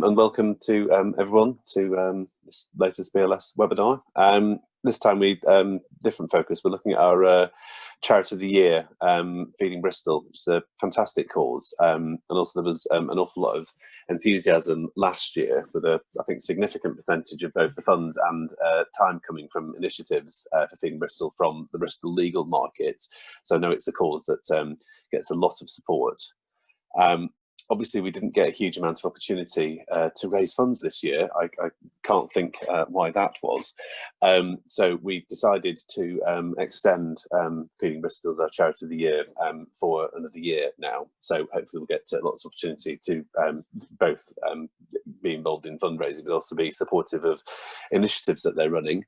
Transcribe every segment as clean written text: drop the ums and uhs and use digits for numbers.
And welcome to everyone to this latest BLS webinar. This time we different focus. We're looking at our charity of the year, Feeding Bristol, which is a fantastic cause, and also there was an awful lot of enthusiasm last year with I think significant percentage of both the funds and time coming from initiatives for Feeding Bristol from the Bristol legal market. So I know it's a cause that gets a lot of support. Obviously, we didn't get a huge amount of opportunity to raise funds this year. I can't think why that was. So we've decided to extend Feeding Bristol as our charity of the year for another year now. So hopefully we'll get lots of opportunity to both be involved in fundraising, but also be supportive of initiatives that they're running.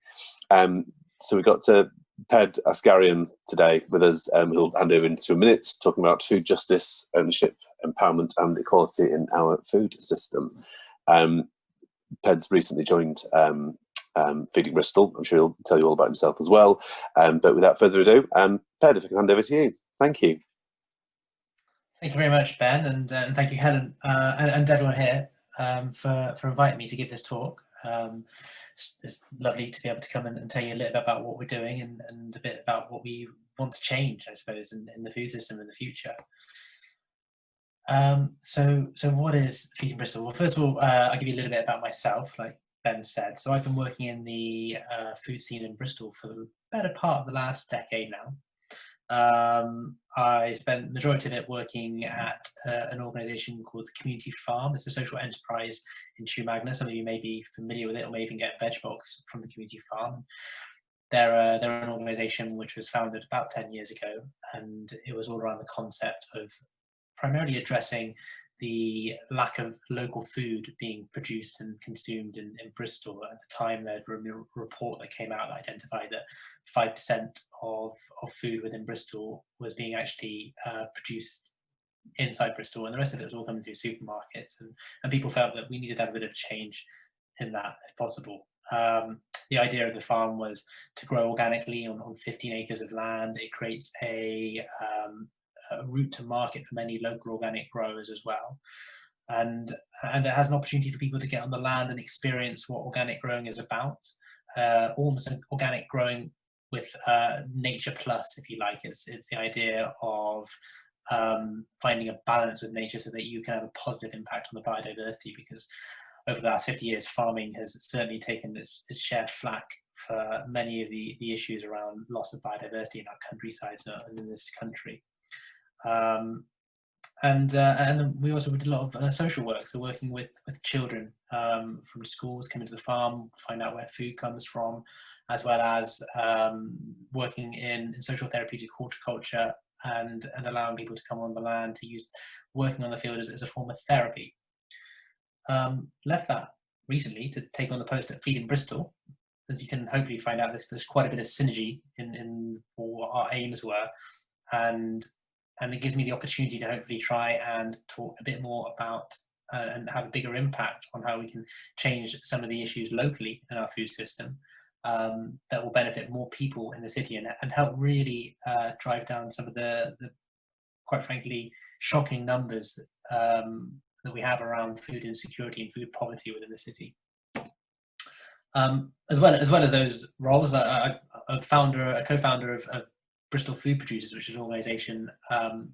So we got to Ped Asgarian today with us, who'll hand over in 2 minutes, talking about food justice, ownership, empowerment and equality in our food system. Ped's recently joined Feeding Bristol. I'm sure he'll tell you all about himself as well. But without further ado, Ped, if I can hand over to you. Thank you. Thank you very much, Ben, and thank you, Helen, and everyone here for inviting me to give this talk. It's lovely to be able to come and tell you a little bit about what we're doing and a bit about what we want to change, I suppose, in the food system in the future. So what is Feeding Bristol? Well, first of all, I'll give you a little bit about myself, like Ben said. So I've been working in the food scene in Bristol for the better part of the last decade now. I spent the majority of it working at an organisation called the Community Farm. It's a social enterprise in Chew Magna. Some of you may be familiar with it or may even get veg box from the Community Farm. They're an organisation which was founded about 10 years ago, and it was all around the concept of primarily addressing the lack of local food being produced and consumed in Bristol. At the time, there was a report that came out that identified that 5% of food within Bristol was being actually produced inside Bristol, and the rest of it was all coming through supermarkets. And people felt that we needed to have a bit of change in that, if possible. The idea of the farm was to grow organically on 15 acres of land. It creates a route to market for many local organic growers as well, and it has an opportunity for people to get on the land and experience what organic growing is about. Almost organic growing with nature plus, if you like. It's the idea of finding a balance with nature so that you can have a positive impact on the biodiversity, because over the last 50 years farming has certainly taken its share of flack for many of the issues around loss of biodiversity in our countrysides and in this country. And we also did a lot of social work, so working with children from schools coming to the farm, find out where food comes from, as well as working in social therapeutic horticulture and allowing people to come on the land to use working on the field as a form of therapy. Left that recently to take on the post at Feeding Bristol. As you can hopefully find out, there's quite a bit of synergy in what our aims were, and it gives me the opportunity to hopefully try and talk a bit more about and have a bigger impact on how we can change some of the issues locally in our food system that will benefit more people in the city and help really drive down some of the quite frankly shocking numbers that we have around food insecurity and food poverty within the city. As well as those roles, I'm a co-founder of Bristol Food Producers, which is an organisation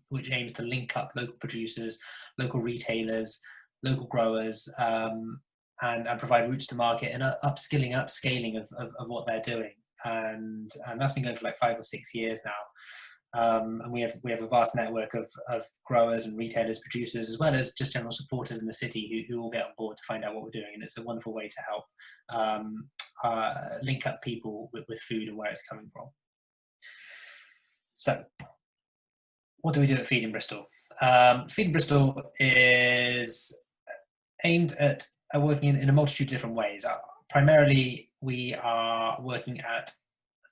which aims to link up local producers, local retailers, local growers, and provide routes to market and upscaling of what they're doing. And that's been going for like 5 or 6 years now. And we have a vast network of growers and retailers, producers, as well as just general supporters in the city who all get on board to find out what we're doing. And it's a wonderful way to help link up people with food and where it's coming from. So, what do we do at Feeding Bristol? Feeding Bristol is aimed at working in a multitude of different ways. Primarily, we are working at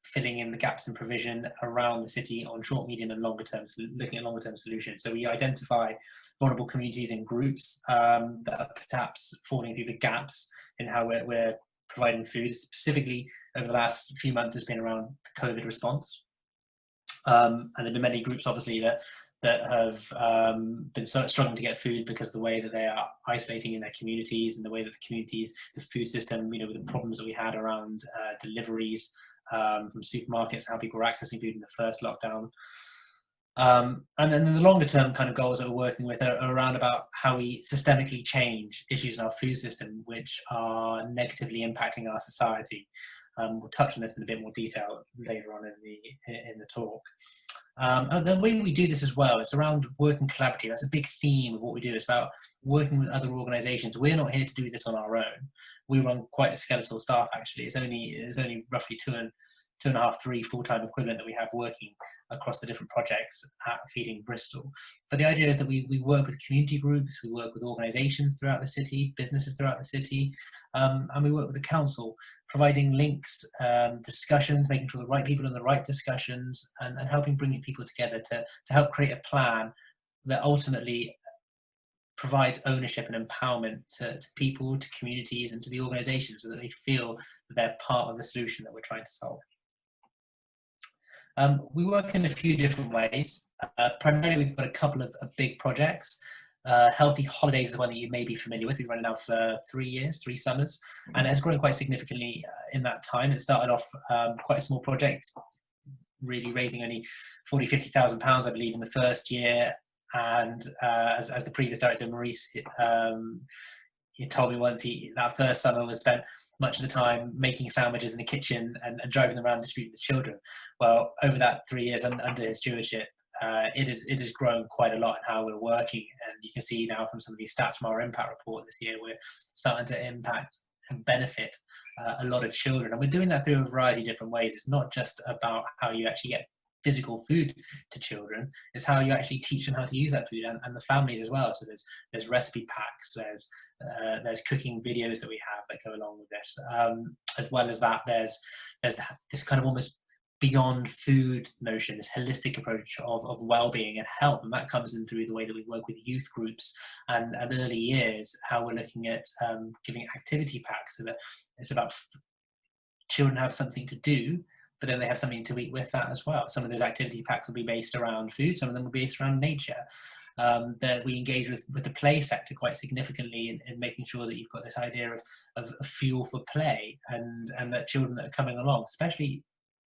filling in the gaps in provision around the city on short, medium and longer term, looking at longer term solutions. So we identify vulnerable communities and groups that are perhaps falling through the gaps in how we're providing food. Specifically, over the last few months, has been around the COVID response. And there have been many groups, obviously, that have been struggling to get food because of the way that they are isolating in their communities, and the way that the food system, with the problems that we had around deliveries from supermarkets, how people were accessing food in the first lockdown. And then the longer term kind of goals that we're working with are around about how we systemically change issues in our food system which are negatively impacting our society. We'll touch on this in a bit more detail later on in the talk. And the way we do this as well, it's around working collaboratively. That's a big theme of what we do. It's about working with other organisations. We're not here to do this on our own. We run quite a skeletal staff, actually. It's only roughly two and a half, 3 full-time equivalent that we have working across the different projects at Feeding Bristol. But the idea is that we work with community groups, we work with organisations throughout the city, businesses throughout the city, and we work with the council, providing links, discussions, making sure the right people are in the right discussions, and helping bring people together to help create a plan that ultimately provides ownership and empowerment to people, to communities, and to the organisations, so that they feel that they're part of the solution that we're trying to solve. We work in a few different ways. Primarily, we've got a couple of big projects. Healthy Holidays is one that you may be familiar with. We've run it now for 3 years, 3 summers, and it has grown quite significantly in that time. It started off quite a small project, really raising only £40,000-50,000, I believe, in the first year. And as the previous director, Maurice, he told me once, that first summer was spent much of the time making sandwiches in the kitchen and driving them around distributing to children. Well, over that 3 years under his stewardship, it has grown quite a lot in how we're working. And you can see now from some of these stats from our impact report this year, we're starting to impact and benefit a lot of children. And we're doing that through a variety of different ways. It's not just about how you actually get physical food to children, it's how you actually teach them how to use that food, and the families as well. So there's recipe packs, there's cooking videos that we have that go along with this. As well as that, there's this kind of almost beyond food notion, this holistic approach of well-being and health, and that comes in through the way that we work with youth groups and early years, how we're looking at giving activity packs, so that it's about children have something to do, but then they have something to eat with that as well. Some of those activity packs will be based around food, some of them will be based around nature. That we engage with the play sector quite significantly in making sure that you've got this idea of fuel for play, and that children that are coming along, especially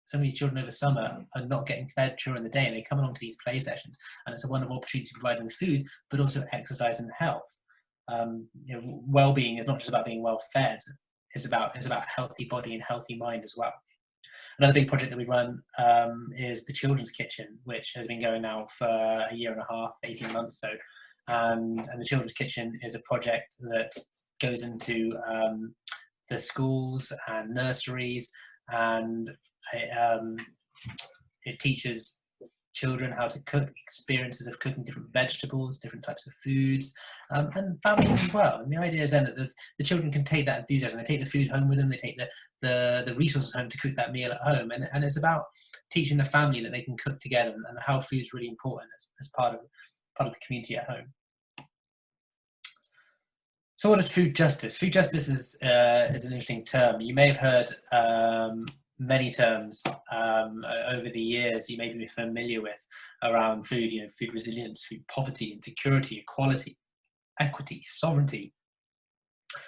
some of these children over summer, are not getting fed during the day, and they come along to these play sessions, and it's a wonderful opportunity to provide them food, but also exercise and health. Well-being is not just about being well fed, it's about healthy body and healthy mind as well. Another big project that we run is the Children's Kitchen, which has been going now for a year and a half, 18 months or so. And the Children's Kitchen is a project that goes into the schools and nurseries, and it teaches children how to cook, experiences of cooking different vegetables, different types of foods, and families as well. And the idea is then that the children can take that enthusiasm, they take the food home with them, they take the resources home to cook that meal at home, and it's about teaching the family that they can cook together, and how food's really important as part of the community at home. So what is food justice? Food justice is an interesting term. You may have heard many terms over the years you may be familiar with around food, food resilience, food poverty, insecurity, equality, equity, sovereignty.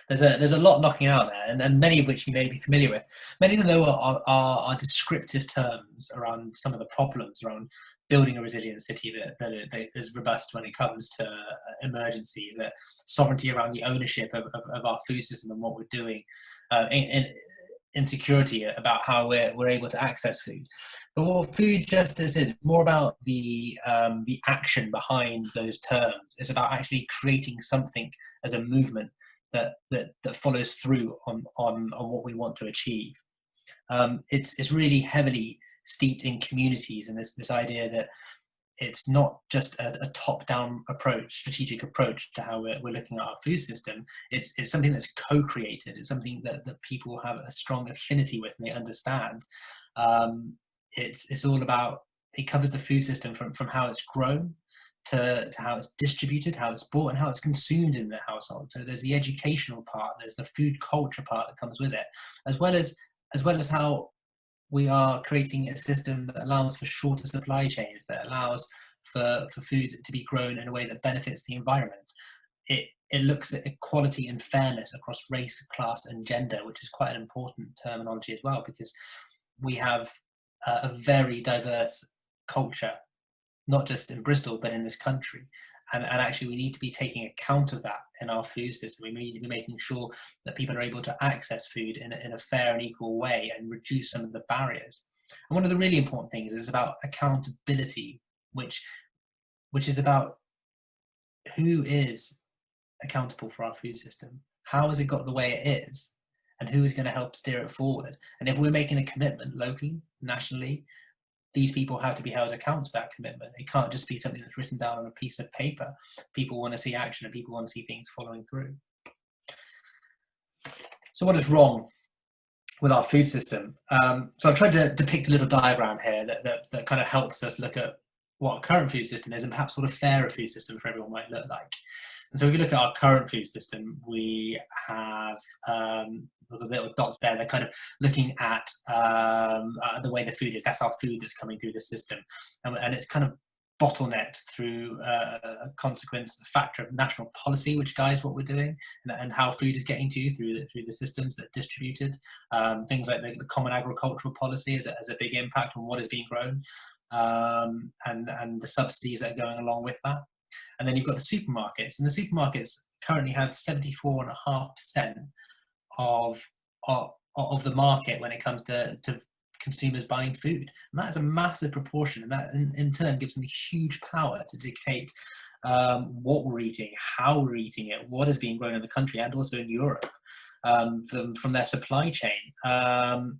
There's a lot knocking out there, and many of which you may be familiar with. Many of them, though, are descriptive terms around some of the problems around building a resilient city that is robust when it comes to emergencies, that sovereignty around the ownership of our food system and what we're doing, insecurity about how we're able to access food. But what food justice is more about the action behind those terms. It's about actually creating something as a movement that follows through on what we want to achieve. It's really heavily steeped in communities, and this idea that it's not just a top-down approach, strategic approach to how we're looking at our food system. It's something that's co-created. It's something that people have a strong affinity with and they understand. It's all about, it covers the food system from how it's grown to how it's distributed, how it's bought, and how it's consumed in the household. So there's the educational part, there's the food culture part that comes with it, as well as how we are creating a system that allows for shorter supply chains, that allows for food to be grown in a way that benefits the environment. It looks at equality and fairness across race, class, and gender, which is quite an important terminology as well, because we have a very diverse culture, not just in Bristol, but in this country. And actually, we need to be taking account of that in our food system. We need to be making sure that people are able to access food in a fair and equal way and reduce some of the barriers. And one of the really important things is about accountability, which is about who is accountable for our food system. How has it got the way it is? And who is going to help steer it forward? And if we're making a commitment locally, nationally, these people have to be held account to that commitment. It can't just be something that's written down on a piece of paper. People want to see action and people want to see things following through. So what is wrong with our food system? So I've tried to depict a little diagram here that kind of helps us look at what our current food system is and perhaps what a fairer food system for everyone might look like. And so if you look at our current food system, we have the little dots there. They're kind of looking at the way the food is. That's our food that's coming through the system. And it's kind of bottlenecked through a consequence, a factor of national policy, which guides what we're doing and how food is getting to you through the systems that are distributed. Things like the common agricultural policy has a big impact on what is being grown, and the subsidies that are going along with that. And then you've got the supermarkets, and the supermarkets currently have 74.5% of the market when it comes to consumers buying food. And that is a massive proportion, and that in turn gives them huge power to dictate what we're eating, how we're eating it, what is being grown in the country and also in Europe, from their supply chain. And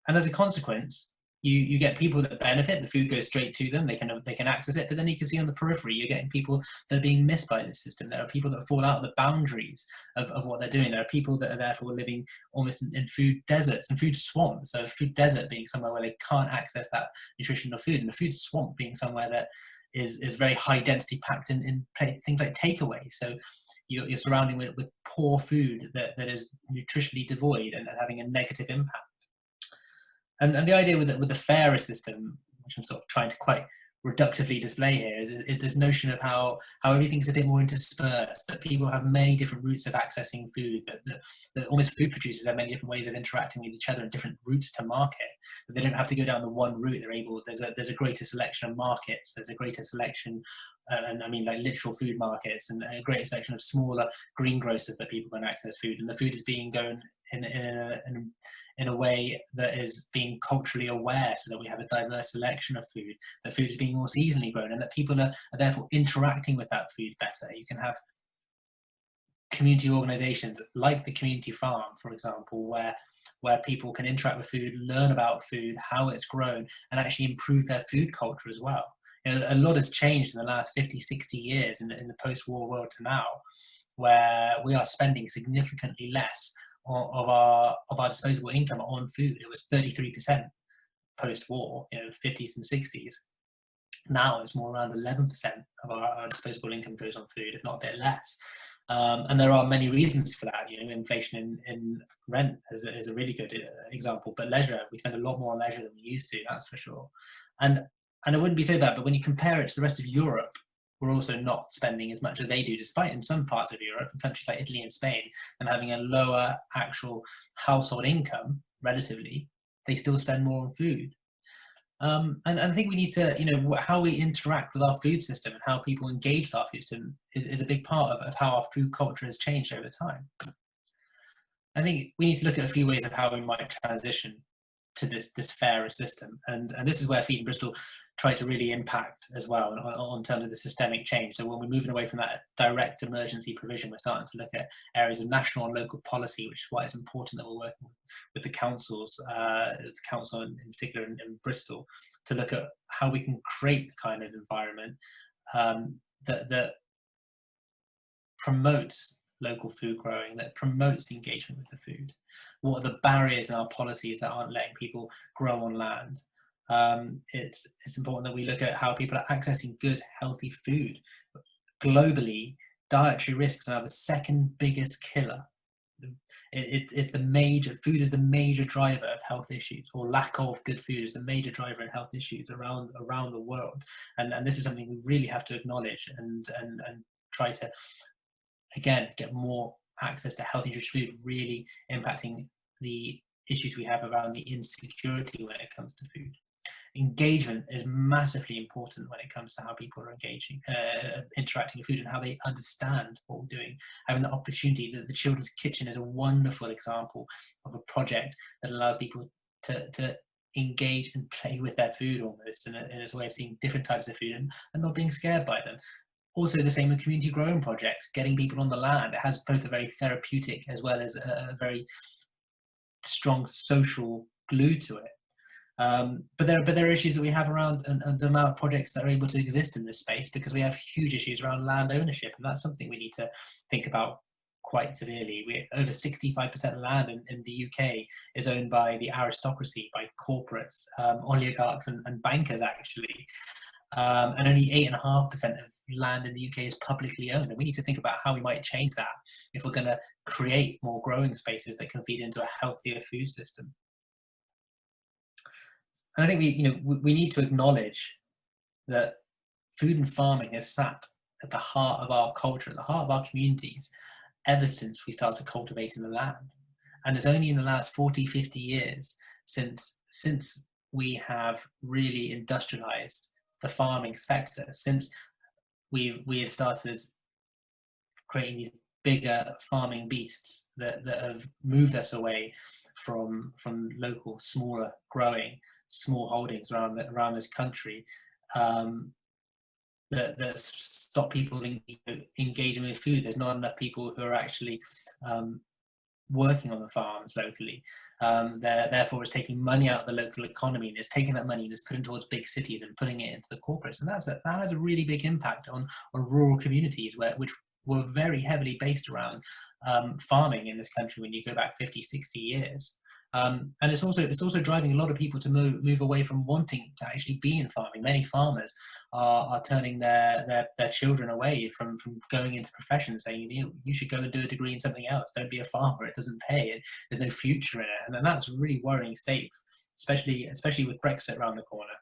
as a consequence, you get people that benefit. The food goes straight to them. They can access it. But then you can see on the periphery, you're getting people that are being missed by this system. There are people that fall out of the boundaries of what they're doing. There are people that are therefore living almost in food deserts and food swamps. So a food desert being somewhere where they can't access that nutritional food, and a food swamp being somewhere that is very high density packed in things like takeaway. So you're surrounding with poor food that is nutritionally devoid and having a negative impact. And the idea with the fairer system, which I'm sort of trying to quite reductively display here, is this notion of how everything's a bit more interspersed, that people have many different routes of accessing food, that almost food producers have many different ways of interacting with each other and different routes to market. That they don't have to go down the one route. There's a greater selection of markets. There's a greater selection, and I mean like literal food markets, and a greater selection of smaller greengrocers that people can access food, and the food is being grown in a way that is being culturally aware, so that we have a diverse selection of food, that food is being more seasonally grown, and that people are therefore interacting with that food better. You can have community organisations like the community farm, for example, where people can interact with food, learn about food, how it's grown, and actually improve their food culture as well. You know, a lot has changed in the last 50, 60 years in the post-war world to now, where we are spending significantly less of our disposable income on food. It was 33% post-war, 50s and 60s. Now it's more around 11% of our disposable income goes on food, if not a bit less. And there are many reasons for that. Inflation in rent is a really good example. But leisure, we spend a lot more on leisure than we used to, that's for sure. And it wouldn't be so bad, but when you compare it to the rest of Europe, we're also not spending as much as they do, despite in some parts of Europe, in countries like Italy and Spain, and having a lower actual household income, relatively, they still spend more on food. And I think we need to, how we interact with our food system and how people engage with our food system is a big part of how our food culture has changed over time. I think we need to look at a few ways of how we might transition to this fairer system, and this is where Feeding Bristol tried to really impact as well on terms of the systemic change. So when we're moving away from that direct emergency provision, we're starting to look at areas of national and local policy, which is why it's important that we're working with the councils, the council in particular in Bristol, to look at how we can create the kind of environment that promotes local food growing, that promotes engagement with the food. What are the barriers in our policies that aren't letting people grow on land? It's important that we look at how people are accessing good, healthy food. Globally, dietary risks are the second biggest killer It's the major, food is the major driver of health issues, or lack of good food is the major driver in health issues around the world. And this is something we really have to acknowledge and try to, again, get more access to healthy, nutritious food, really impacting the issues we have around the insecurity when it comes to food. Engagement is massively important when it comes to how people are engaging, interacting with food, and how they understand what we're doing. Having the opportunity, the Children's Kitchen is a wonderful example of a project that allows people to engage and play with their food almost, and it's a way of seeing different types of food and not being scared by them. Also the same with community growing projects, getting people on the land. It has both a very therapeutic as well as a very strong social glue to it. But there are issues that we have around and the amount of projects that are able to exist in this space, because we have huge issues around land ownership, and that's something we need to think about quite severely. Over 65% of land in the UK is owned by the aristocracy, by corporates, oligarchs and bankers actually, and only 8.5% of land in the UK is publicly owned, and we need to think about how we might change that if we're going to create more growing spaces that can feed into a healthier food system. And I think we need to acknowledge that food and farming has sat at the heart of our culture, at the heart of our communities, ever since we started cultivating the land. And it's only in the last 40, 50 years since we have really industrialized the farming sector, since we have started creating these bigger farming beasts that have moved us away from local, smaller growing, small holdings around this country, that stop people engaging with food. There's not enough people who are actually working on the farms locally. Therefore, it's taking money out of the local economy, and it's taking that money and it's putting towards big cities and putting it into the corporates. And that has a really big impact on rural communities, which were very heavily based around farming in this country when you go back 50, 60 years. And it's also driving a lot of people to move away from wanting to actually be in farming. Many farmers are turning their children away from going into professions, saying, you should go and do a degree in something else. Don't be a farmer. It doesn't pay. There's no future in it. And that's a really worrying state, especially with Brexit around the corner.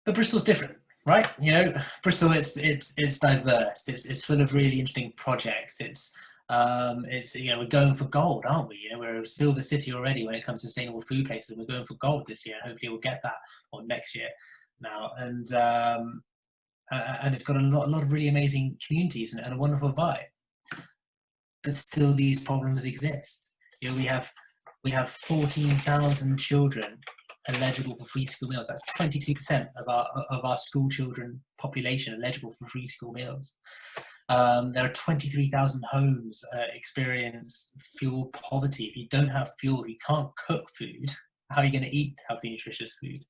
But Bristol's different, right? Bristol, it's diverse. It's full of really interesting projects. We're going for gold, aren't we? We're a silver city already when it comes to sustainable food places, and we're going for gold this year, and hopefully we'll get that, or next year now. And it's got a lot of really amazing communities and a wonderful vibe. But still, these problems exist. We have 14,000 children eligible for free school meals. That's 22% of our school children population eligible for free school meals. There are 23,000 homes experience fuel poverty. If you don't have fuel, you can't cook food. How are you going to eat healthy, nutritious food?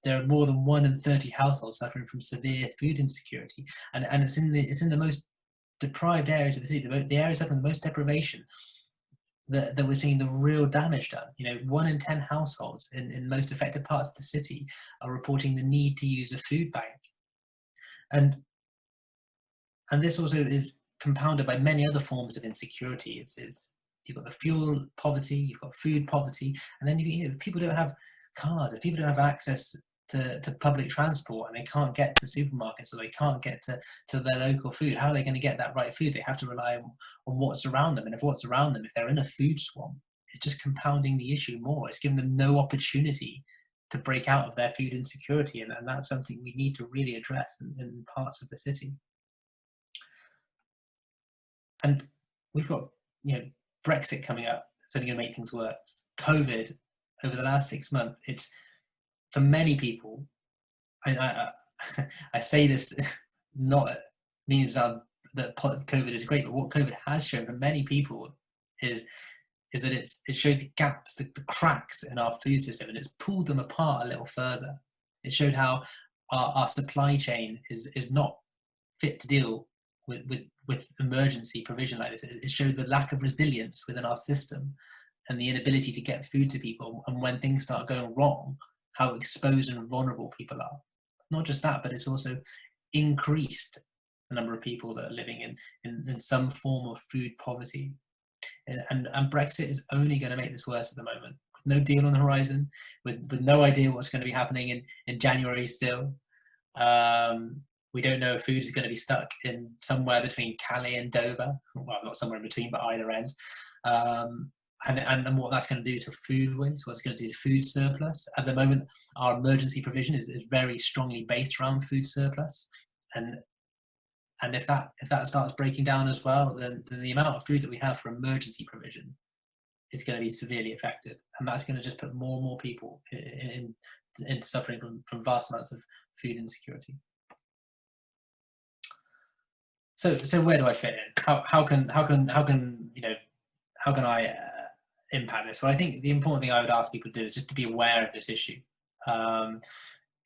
There are more than 1 in 30 households suffering from severe food insecurity, and it's in the most deprived areas of the city, the areas suffering the most deprivation, that we're seeing the real damage done. 1 in 10 households in most affected parts of the city are reporting the need to use a food bank. And this also is compounded by many other forms of insecurity. You've got the fuel poverty, you've got food poverty, and then if people don't have cars, if people don't have access to public transport, and they can't get to supermarkets, or they can't get to their local food, how are they going to get that right food? They have to rely on what's around them. And if what's around them, if they're in a food swamp, it's just compounding the issue more. It's giving them no opportunity to break out of their food insecurity, and that's something we need to really address in parts of the city. And we've got Brexit coming up. It's only going to make things worse. COVID over the last 6 months, it's, for many people, I say this not means that COVID is great, but what COVID has shown for many people is that it's showed the gaps, the cracks in our food system, and it's pulled them apart a little further. It showed how our supply chain is not fit to deal with emergency provision like this. It showed the lack of resilience within our system and the inability to get food to people. And when things start going wrong, how exposed and vulnerable people are. Not just that, but it's also increased the number of people that are living in some form of food poverty. And Brexit is only going to make this worse at the moment. No deal on the horizon, with no idea what's going to be happening in January still. We don't know if food is going to be stuck in somewhere between Calais and Dover. Well, not somewhere in between, but either end. And what that's going to do to food waste, what it's going to do to food surplus. At the moment, our emergency provision is very strongly based around food surplus. And if that starts breaking down as well, then the amount of food that we have for emergency provision is going to be severely affected, and that's going to just put more and more people in suffering from vast amounts of food insecurity. So where do I fit in? How can I impact this? Well, I think the important thing I would ask people to do is just to be aware of this issue.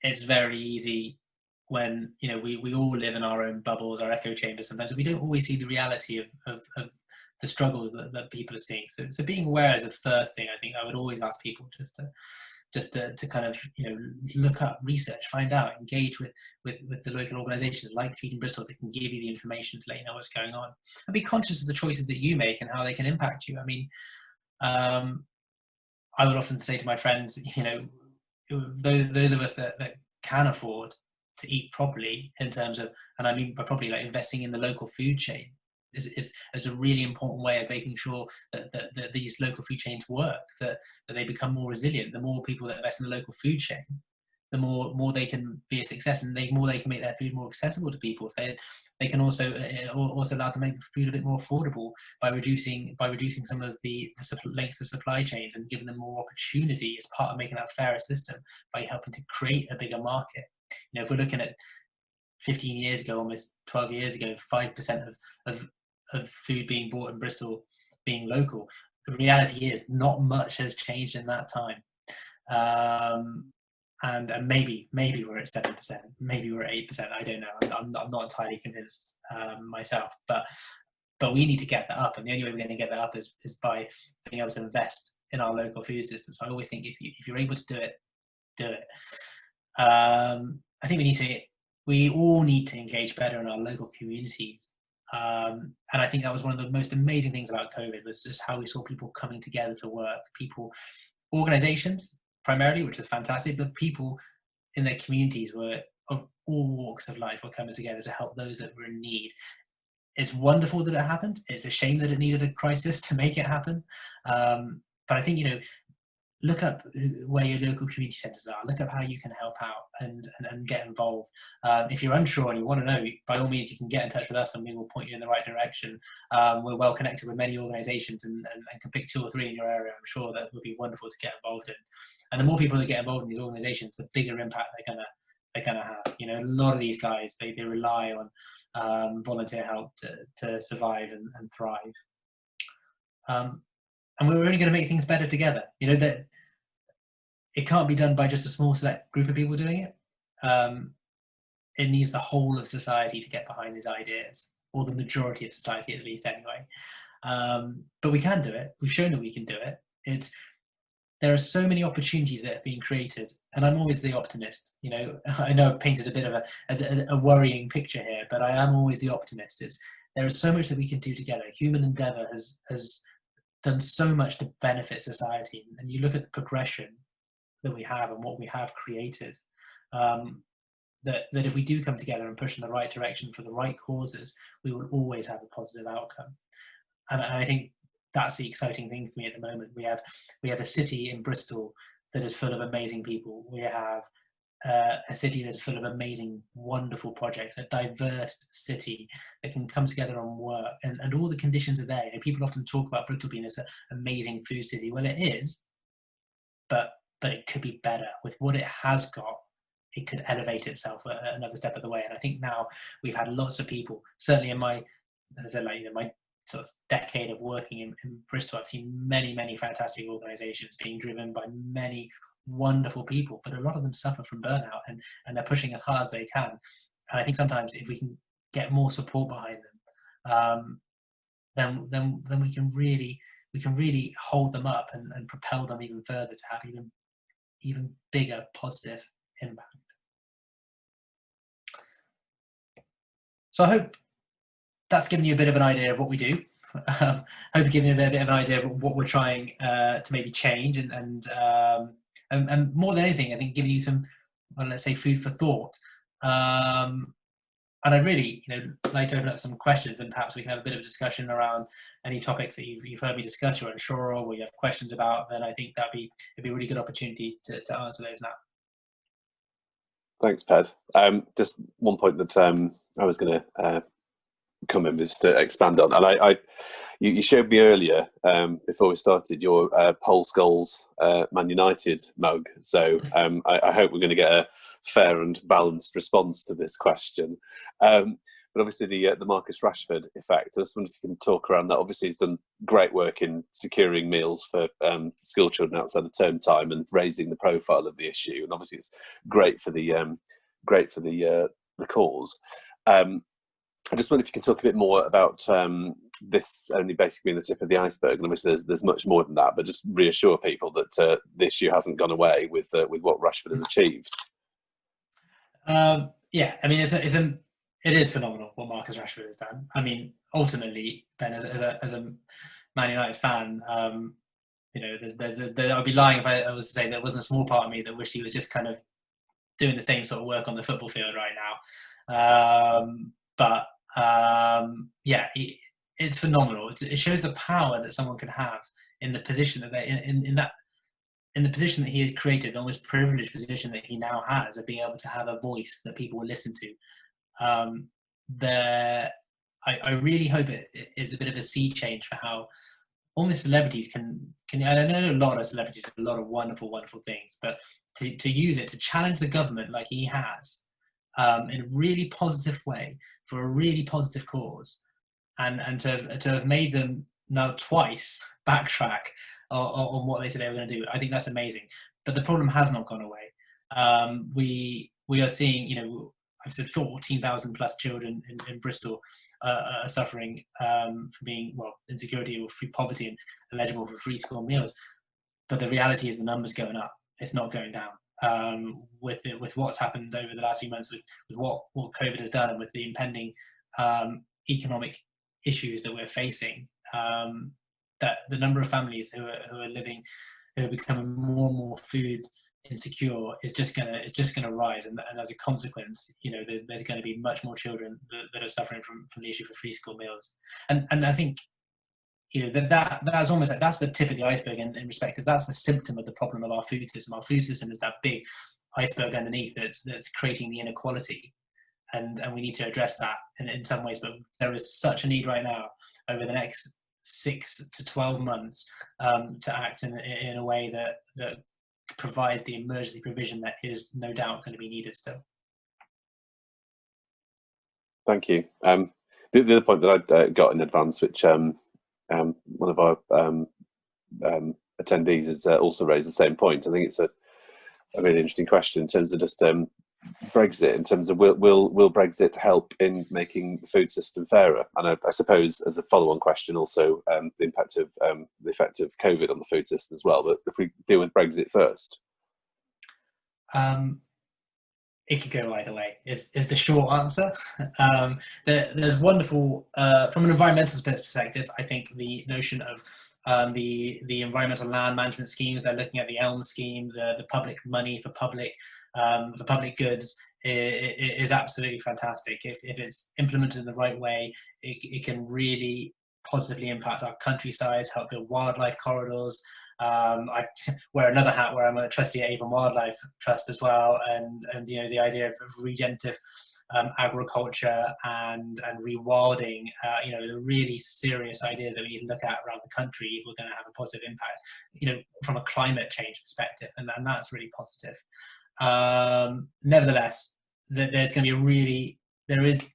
It's very easy when we all live in our own bubbles, our echo chambers. Sometimes we don't always see the reality of the struggles that people are seeing. So being aware is the first thing I think I would always ask people, just to kind of look up, research, find out, engage with the local organisations like Feeding Bristol that can give you the information to let you know what's going on, and be conscious of the choices that you make and how they can impact you. I mean, I would often say to my friends, those of us that can afford to eat properly, in terms of, and I mean by properly, like investing in the local food chain, is a really important way of making sure that these local food chains work, that they become more resilient. The more people that invest in the local food chain, the more they can be a success, and the more they can make their food more accessible to people. If they can also allow to make the food a bit more affordable by reducing some of the length of supply chains and giving them more opportunity as part of making that fairer system, by helping to create a bigger market. If we're looking at 15 years ago, almost 12 years ago, 5% of food being bought in Bristol being local, the reality is not much has changed in that time. And maybe we're at 7%, maybe we're at 8%. I don't know. I'm not entirely convinced myself, but we need to get that up, and the only way we're going to get that up is by being able to invest in our local food system. So I always think if you're able to do it, do it. I think we all need to engage better in our local communities. And I think that was one of the most amazing things about COVID, was just how we saw people coming together to work. Organizations primarily, which was fantastic, but people in their communities were of all walks of life were coming together to help those that were in need. It's wonderful that it happened. It's a shame that it needed a crisis to make it happen. But I think, look up where your local community centres are. Look up how you can help out and get involved. If you're unsure and you want to know, by all means, you can get in touch with us and we will point you in the right direction. We're well connected with many organisations and can pick 2 or 3 in your area. I'm sure that would be wonderful to get involved in. And the more people that get involved in these organisations, the bigger impact they're gonna have. A lot of these guys, they rely on volunteer help to survive and thrive. And we're only going to make things better together. That it can't be done by just a small select group of people doing it. It needs the whole of society to get behind these ideas, or the majority of society at least, anyway. But we can do it. We've shown that we can do it. There are so many opportunities that are being created, and I'm always the optimist. I know I've painted a bit of a worrying picture here, but I am always the optimist. There is so much that we can do together. Human endeavour has done so much to benefit society, and you look at the progression that we have and what we have created, that if we do come together and push in the right direction for the right causes, we will always have a positive outcome. And I think that's the exciting thing for me at the moment. We have a city in Bristol that is full of amazing people. We have a city that's full of amazing, wonderful projects, a diverse city that can come together and work, and all the conditions are there. People often talk about Bristol being this amazing food city. Well, it is, but it could be better. With what it has got, it could elevate itself another step of the way. And I think now we've had lots of people, certainly in my, as I said, my sort of decade of working in Bristol, I've seen many, many fantastic organisations being driven by many wonderful people, but a lot of them suffer from burnout, and they're pushing as hard as they can. And I think sometimes if we can get more support behind them, then we can really hold them up and propel them even further to have even bigger positive impact. So I hope that's given you a bit of an idea of what we do. Hope it's given you a bit of an idea of what we're trying to maybe change, and more than anything, I think giving you some, well, let's say, food for thought. And I'd really, like to open up some questions, and perhaps we can have a bit of a discussion around any topics that you've heard me discuss, you're unsure of, or you have questions about. Then I think it'd be a really good opportunity to answer those now. Thanks, Ped. Just one point that I was going to come in is to expand on, and you showed me earlier before we started your Pole Skulls Man United mug. So I hope we're going to get a fair and balanced response to this question. But obviously the Marcus Rashford effect. I just wonder if you can talk around that. Obviously, he's done great work in securing meals for school children outside of term time and raising the profile of the issue. And obviously, it's great for the cause. I just wonder if you can talk a bit more about this only basically being the tip of the iceberg, and obviously there's much more than that. But just reassure people that the issue hasn't gone away with what Rashford has achieved. Yeah, I mean, it is phenomenal what Marcus Rashford has done. I mean, ultimately, Ben, as a Man United fan, I'd be lying if I was to say there wasn't a small part of me that wished he was just kind of doing the same sort of work on the football field right now. Yeah, it's phenomenal. It shows the power that someone can have in the position that they're in the position that he has created, the almost privileged position that he now has of being able to have a voice that people will listen to. I really hope it is a bit of a sea change for how almost celebrities can. And I know a lot of celebrities do a lot of wonderful things, but to use it to challenge the government like he has, in a really positive way for a really positive cause, and to have made them now twice backtrack on what they said they were going to do. I think that's amazing. But the problem has not gone away. We are seeing, I've said 14,000 plus children in Bristol are suffering from being, insecurity or food poverty and eligible for free school meals. But the reality is the numbers going up. It's not going down. With what's happened over the last few months, with what COVID has done, and with the impending economic issues that we're facing, that the number of families who are becoming more and more food insecure is just gonna rise, and as a consequence, there's going to be much more children that are suffering from the issue for free school meals, and I think that's almost like that's the tip of the iceberg in respect of that's the symptom of the problem of our food system. Our food system is that big iceberg underneath that's creating the inequality, and we need to address that in some ways. But there is such a need right now over the next 6 to 12 months to act in a way that provides the emergency provision that is no doubt going to be needed still. Thank you. The other point that I got in advance, which one of our attendees has also raised the same point. I think it's a really interesting question in terms of just Brexit, in terms of will Brexit help in making the food system fairer? And I suppose as a follow-on question also the effect of COVID on the food system as well. But if we deal with Brexit first. It could go either way is the short answer. There's wonderful, from an environmental perspective, I think the notion of the environmental land management schemes, they're looking at the ELM scheme, the public money for public goods is absolutely fantastic. If it's implemented in the right way, it can really positively impact our countryside, help build wildlife corridors. I wear another hat where I'm a trustee at Avon Wildlife Trust as well, and the idea of regenerative agriculture and rewilding, the really serious ideas that we need to look at around the country if we're going to have a positive impact, from a climate change perspective, and that's really positive. Nevertheless, there is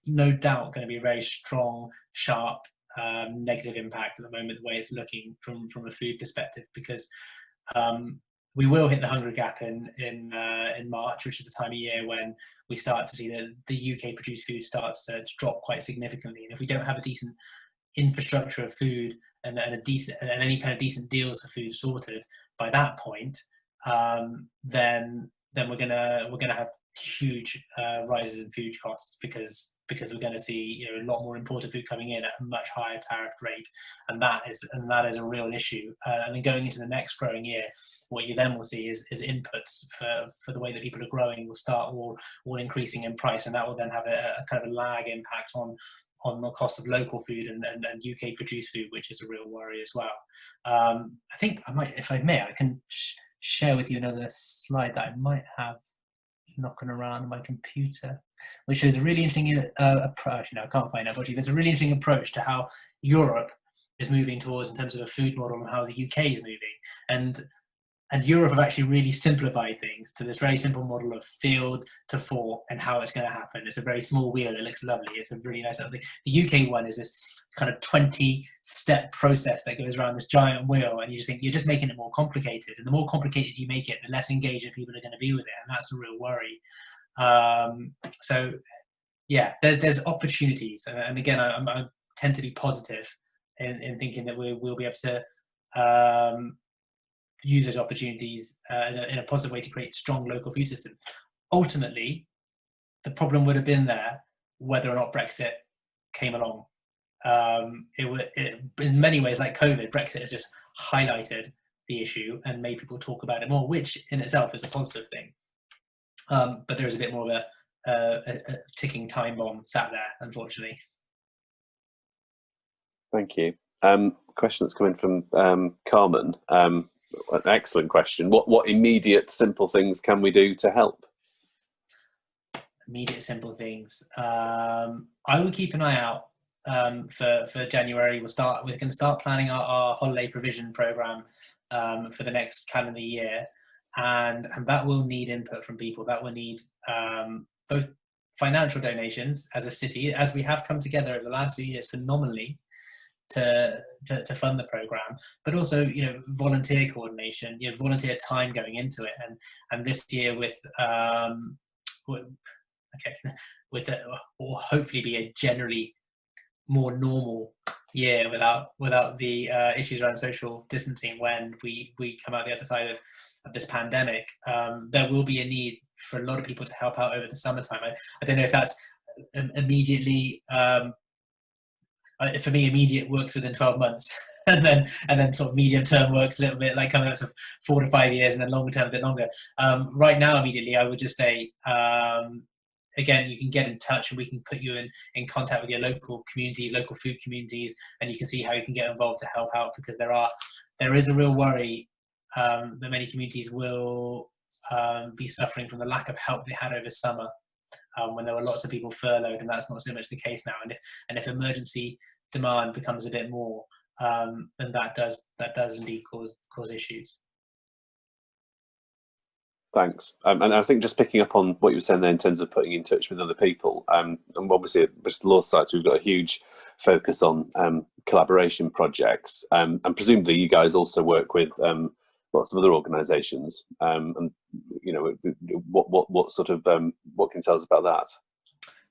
no doubt going to be a very strong, sharp negative impact at the moment, the way it's looking from a food perspective, because we will hit the hunger gap in March, which is the time of year when we start to see the UK produced food starts to drop quite significantly. And if we don't have a decent infrastructure of food and any kind of decent deals for food sorted by that point, then we're gonna have huge rises in food costs, because because we're going to see a lot more imported food coming in at a much higher tariff rate, and that is a real issue. And then going into the next growing year, what you then will see is inputs for the way that people are growing will start all increasing in price, and that will then have a kind of a lag impact on the cost of local food and UK produced food, which is a real worry as well. I think I might, if I may, I can share with you another slide that I might have knocking around on my computer, which shows a really interesting approach. I can't find it, but there's a really interesting approach to how Europe is moving towards in terms of a food model and how the UK is moving. And Europe have actually really simplified things to this very simple model of field to fork and how it's going to happen. It's a very small wheel. It looks lovely. It's a really nice little thing. The UK one is this kind of 20-step process that goes around this giant wheel, and you just think you're just making it more complicated. And the more complicated you make it, the less engaged people are going to be with it, and that's a real worry. So, yeah, there's opportunities, and again, I tend to be positive in thinking that we'll be able to use those opportunities in a positive way to create a strong local food system. Ultimately, the problem would have been there whether or not Brexit came along. In many ways, like COVID, Brexit has just highlighted the issue and made people talk about it more, which in itself is a positive thing. But there is a bit more of a ticking time bomb sat there, unfortunately. Thank you. Question that's coming from Carmen. An excellent question. What immediate simple things can we do to help? Immediate simple things. I would keep an eye out for January. We can start planning our holiday provision program for the next calendar year, and that will need input from people. That will need both financial donations as a city, as we have come together over the last few years phenomenally to fund the program, but also volunteer coordination, volunteer time going into it, and this year with will hopefully be a generally more normal year without the issues around social distancing when we come out the other side of this pandemic. There will be a need for a lot of people to help out over the summertime. I don't know if that's immediately. For me, immediate works within 12 months, and then sort of medium term works a little bit like coming up to 4 to 5 years, and then longer term a bit longer. Right now, immediately, I would just say, again, you can get in touch, and we can put you in contact with your local communities, local food communities, and you can see how you can get involved to help out, because there is a real worry that many communities will be suffering from the lack of help they had over summer. When there were lots of people furloughed, and that's not so much the case now. And if emergency demand becomes a bit more, then that does indeed cause issues. Thanks. And I think just picking up on what you were saying there in terms of putting in touch with other people, and obviously at Bristol Law Society we've got a huge focus on collaboration projects, and presumably you guys also work with lots of other organisations, and what sort of what can you tell us about that?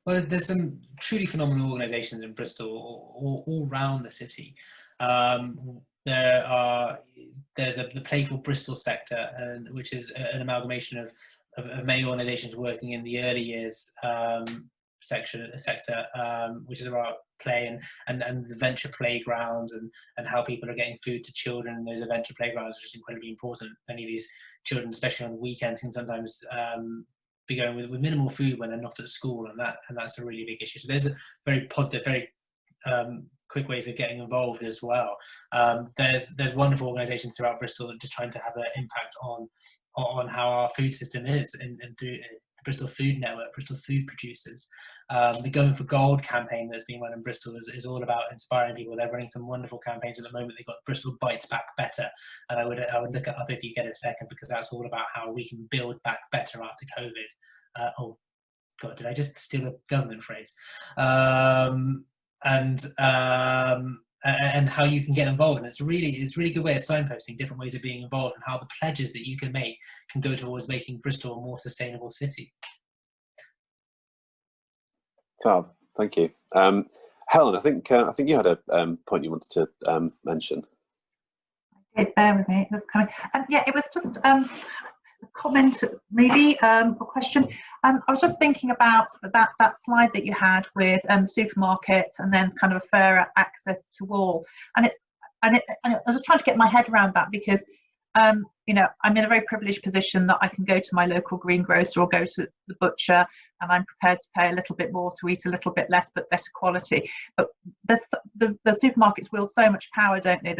Well, there's some truly phenomenal organisations in Bristol all around the city. There's the Playful Bristol sector, which is an amalgamation of many organisations working in the early years sector, which is about play and the venture playgrounds and how people are getting food to children in those adventure playgrounds, which is incredibly important. Many of these children, especially on weekends, can sometimes be going with minimal food when they're not at school, and that's a really big issue. So there's a very positive, very quick ways of getting involved as well. There's wonderful organisations throughout Bristol that are just trying to have an impact on how our food system is, and through the Bristol Food Network, Bristol Food Producers. The Going for Gold campaign that's being run in Bristol is all about inspiring people. They're running some wonderful campaigns at the moment. They've got Bristol Bites Back Better, and I would look it up if you get a second, because that's all about how we can build back better after COVID. Oh God, did I just steal a government phrase? And how you can get involved, and it's a really good way of signposting different ways of being involved, and how the pledges that you can make can go towards making Bristol a more sustainable city. Fab, thank you. Helen, I think you had a point you wanted to mention. I did, bear with me, it was coming. Yeah, it was just comment, maybe a question. I was just thinking about that slide that you had with supermarkets and then kind of a fairer access to all, and I was just trying to get my head around that because you know, I'm in a very privileged position that I can go to my local greengrocer or go to the butcher, and I'm prepared to pay a little bit more to eat a little bit less but better quality. But the supermarkets wield so much power, don't they,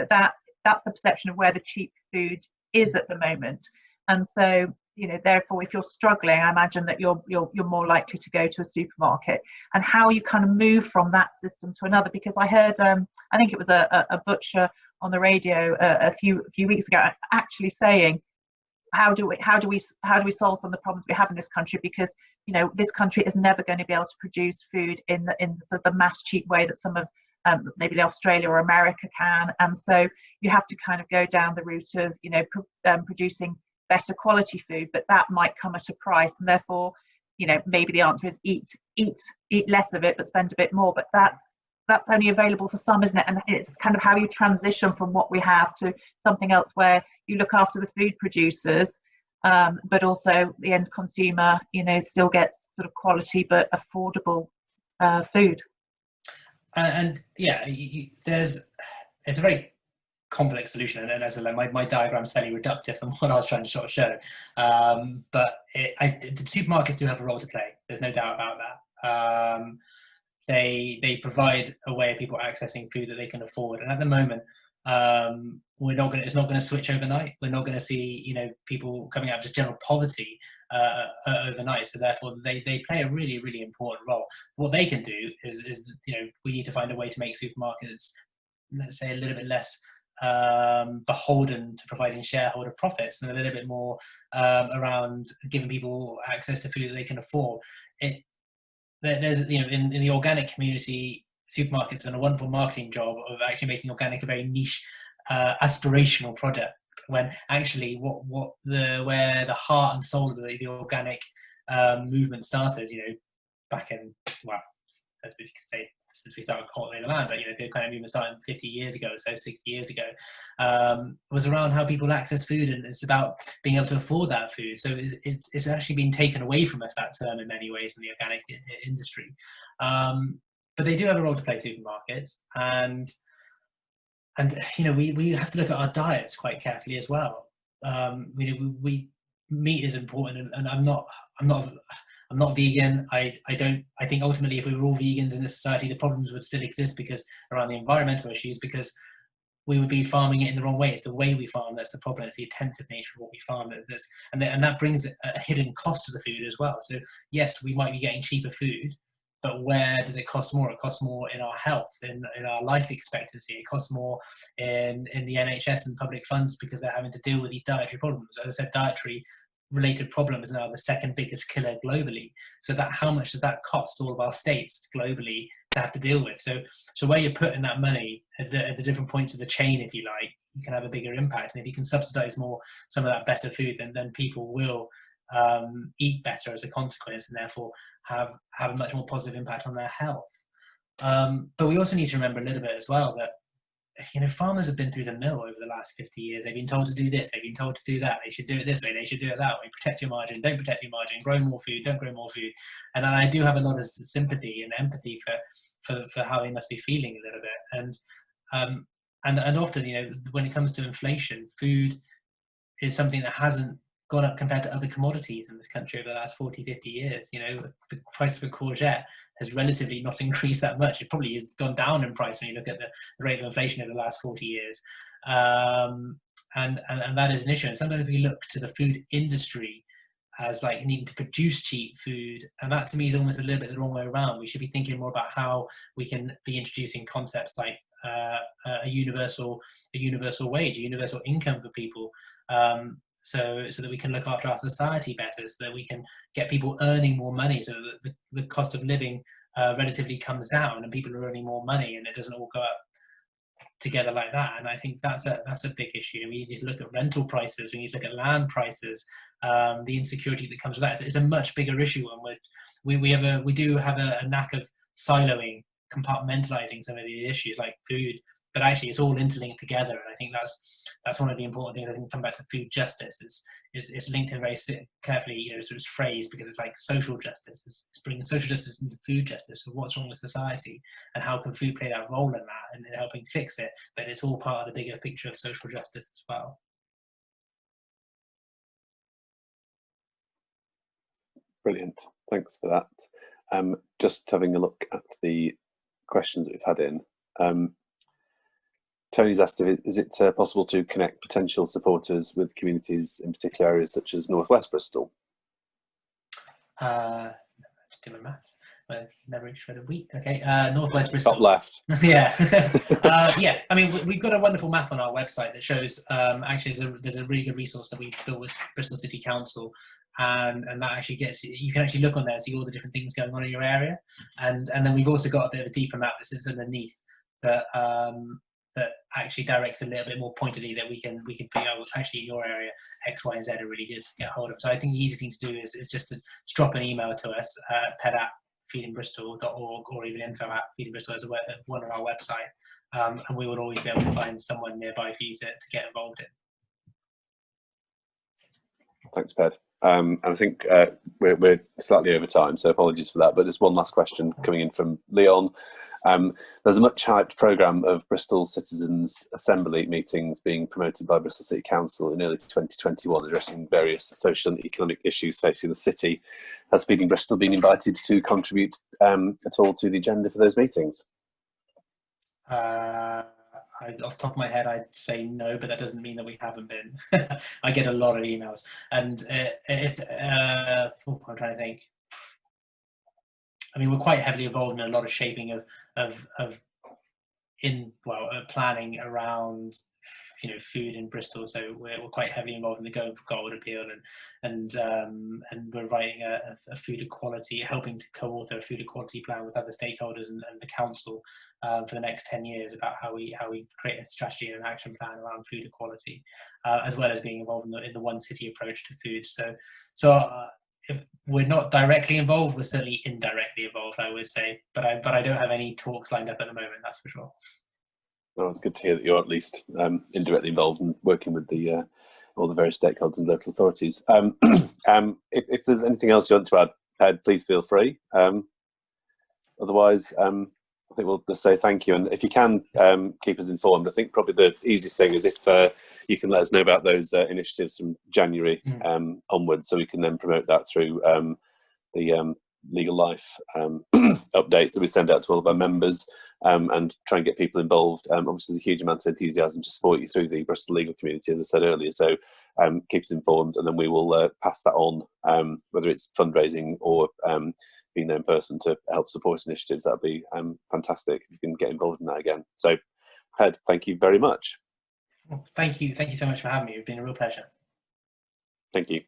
that's the perception of where the cheap food is at the moment. And so, you know, therefore, if you're struggling, I imagine that you're more likely to go to a supermarket. And how you kind of move from that system to another, because I heard I think it was a butcher on the radio a few weeks ago actually saying, how do we solve some of the problems we have in this country, because you know this country is never going to be able to produce food in sort of the mass cheap way that some of maybe Australia or America can. And so you have to kind of go down the route of, you know, producing better quality food, but that might come at a price, and therefore, you know, maybe the answer is eat less of it but spend a bit more. But that's only available for some, isn't it? And it's kind of how you transition from what we have to something else where you look after the food producers, but also the end consumer, you know, still gets sort of quality but affordable food. And yeah, it's a very complex solution, and as I said, my diagram's fairly reductive from what I was trying to sort of show. But the supermarkets do have a role to play. There's no doubt about that. They provide a way of people accessing food that they can afford, and at the moment, it's not going to switch overnight. We're not going to see, you know, people coming out of just general poverty overnight. So therefore, they play a really, really important role. What they can do is, you know, we need to find a way to make supermarkets, let's say, a little bit less beholden to providing shareholder profits, and a little bit more around giving people access to food that they can afford. There's, you know, in the organic community, supermarkets have done a wonderful marketing job of actually making organic a very niche, aspirational product, when actually where the heart and soul of the organic movement started, you know, back in, well, as we could say, since we started cultivating the land, but you know, the kind of movement started 50 years ago, so 60 years ago, was around how people access food, and it's about being able to afford that food. So it's actually been taken away from us, that term, in many ways in the organic industry. But they do have a role to play, supermarkets, and you know, we have to look at our diets quite carefully as well. You know, meat is important, and I'm not vegan. I think ultimately, if we were all vegans in this society, the problems would still exist because around the environmental issues, because we would be farming it in the wrong way. It's the way we farm that's the problem. It's the intensive nature of what we farm and that brings a hidden cost to the food as well. So yes, we might be getting cheaper food, but where does it cost more? It costs more in our health, in our life expectancy. It costs more in the NHS and public funds, because they're having to deal with these dietary problems. As I said, dietary related problem is now the second biggest killer globally. So that, how much does that cost all of our states globally to have to deal with? So where you're putting that money at the different points of the chain, if you like, you can have a bigger impact. And if you can subsidize more some of that better food, then people will eat better as a consequence, and therefore have a much more positive impact on their health. But we also need to remember a little bit as well that, you know, farmers have been through the mill over the last 50 years. They've been told to do this, they've been told to do that, they should do it this way, they should do it that way, protect your margin, don't protect your margin, grow more food, don't grow more food. And I do have a lot of sympathy and empathy for how they must be feeling a little bit. And often, you know, when it comes to inflation, food is something that hasn't gone up compared to other commodities in this country over the last 40-50 years. You know, the price of a courgette has relatively not increased that much. It probably has gone down in price when you look at the rate of inflation over the last 40 years. And that is an issue. And sometimes we look to the food industry as like needing to produce cheap food, and that to me is almost a little bit the wrong way around. We should be thinking more about how we can be introducing concepts like a universal wage, a universal income for people, so that we can look after our society better, so that we can get people earning more money, so that the cost of living relatively comes down and people are earning more money, and it doesn't all go up together like that. And I think that's a big issue. We need to look at rental prices, we need to look at land prices, the insecurity that comes with that. It's a much bigger issue, and we do have a knack of siloing, compartmentalizing some of these issues like food, but actually it's all interlinked together. And I think that's one of the important things. I think come back to food justice is linked in very carefully, sort of phrased, because it's like social justice. It's bringing social justice into food justice. So what's wrong with society, and how can food play that role in that and in helping fix it? But it's all part of the bigger picture of social justice as well. Brilliant, thanks for that. Just having a look at the questions that we've had in. Tony's asked, is it possible to connect potential supporters with communities in particular areas such as Northwest Bristol? Just do my maths. Well, never reached for the week. Okay, Northwest Bristol. Top left. Yeah, yeah. I mean, we've got a wonderful map on our website that shows. Actually, there's a really good resource that we've built with Bristol City Council, and that actually you can actually look on there and see all the different things going on in your area, and then we've also got a bit of a deeper map that sits underneath that that actually directs a little bit more pointedly that we can pick out actually in your area X, Y, and Z are really good to get hold of. So I think the easy thing to do is just to drop an email to us, ped@feedingbristol.org, or even info@feedingbristol as one on our website, and we will always be able to find someone nearby for you to get involved in. Thanks, Ped. And I think we're slightly over time, so apologies for that. But there's one last question coming in from Leon. There's a much hyped programme of Bristol Citizens Assembly meetings being promoted by Bristol City Council in early 2021, addressing various social and economic issues facing the city. Has Feeding Bristol been invited to contribute at all to the agenda for those meetings? Off the top of my head, I'd say no, but that doesn't mean that we haven't been. I get a lot of emails, and I'm trying to think. I mean, we're quite heavily involved in a lot of shaping of planning around food in Bristol. So we're quite heavily involved in the Going for Gold appeal, and we're writing a food equality, helping to co-author a food equality plan with other stakeholders and the council for the next 10 years about how we create a strategy and an action plan around food equality, as well as being involved in the one city approach to food. So if we're not directly involved, we're certainly indirectly involved, I would say. But I don't have any talks lined up at the moment, that's for sure. Well, it's good to hear that you're at least indirectly involved in working with all the various stakeholders and local authorities. If there's anything else you want to add, Ped, please feel free. Otherwise, I think we'll just say thank you. And if you can keep us informed, I think probably the easiest thing is if you can let us know about those initiatives from January onwards, so we can then promote that through the Legal Life updates that we send out to all of our members, and try and get people involved. Obviously, there's a huge amount of enthusiasm to support you through the Bristol legal community, as I said earlier. So keep us informed, and then we will pass that on, whether it's fundraising or being there in person to help support initiatives. That'd be fantastic if you can get involved in that again. So, Ped, thank you very much. Well, thank you so much for having me. It's been a real pleasure. Thank you.